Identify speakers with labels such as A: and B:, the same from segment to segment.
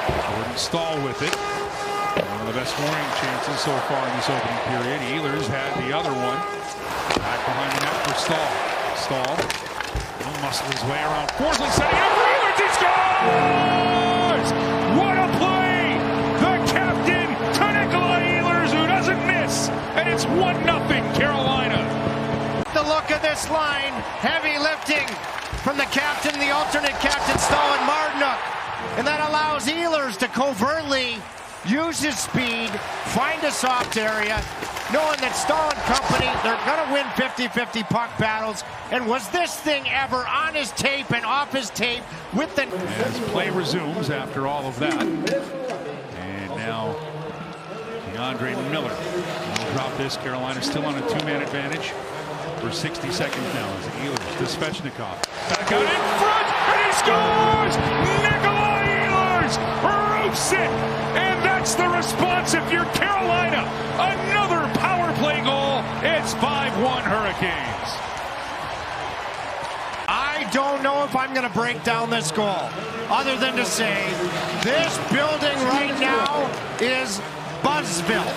A: Jordan Stahl with it. One of the best scoring chances so far in this opening period. Ehlers had the other one. Back behind the net for Stahl. Stahl will muscle his way around. Forsling setting up for Ehlers. He scores! What a play! The captain to Nikolaj Ehlers, who doesn't miss. And it's 1-0 Carolina.
B: The look of this line. Heavy lifting from the captain, the alternate captain, Stahl and Marduk. And that allows Ehlers to covertly use his speed, find a soft area, knowing that Stahl and company, they're going to win 50-50 puck battles. And was this thing ever on his tape and off his tape with the...
A: As play resumes after all of that. And now DeAndre Miller will drop this. Carolina still on a two-man advantage for 60 seconds now as Ehlers to Svechnikov. Back out in front, and he scores! Nikolaj Ehlers roofs it! And that's the response if you're Carolina. Another power play goal. It's 5-1 Hurricanes.
B: I don't know if I'm going to break down this goal other than to say this building right now is Buzzville.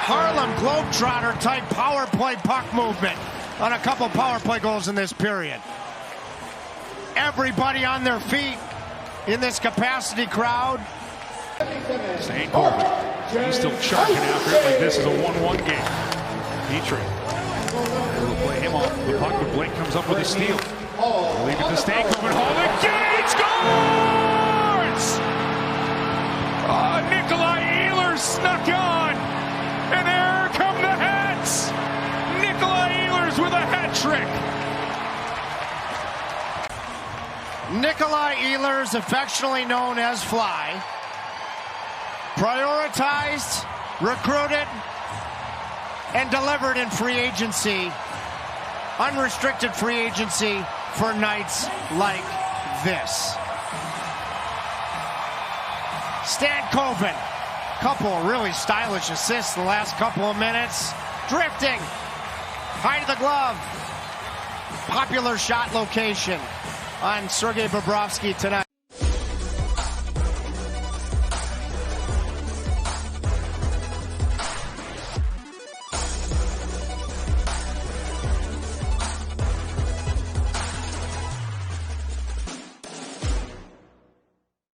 B: Harlem Globetrotter type power play puck movement on a couple power play goals in this period. Everybody on their feet in this capacity crowd.
A: St. Corbin, he's still charging after it like this is a 1-1 game. Petrie will play him off the puck, but Blake comes up with a steal. Leave it to Stankoven, hold it, Gage scores! Nikolaj Ehlers snuck on, and there come the hats! Nikolaj Ehlers with a hat trick.
B: Nikolaj Ehlers, affectionately known as Fly, prioritized, recruited, and delivered in free agency, unrestricted free agency for nights like this. Stankoven, couple of really stylish assists in the last couple of minutes. Drifting, high to the glove, popular shot location on Sergei Bobrovsky tonight.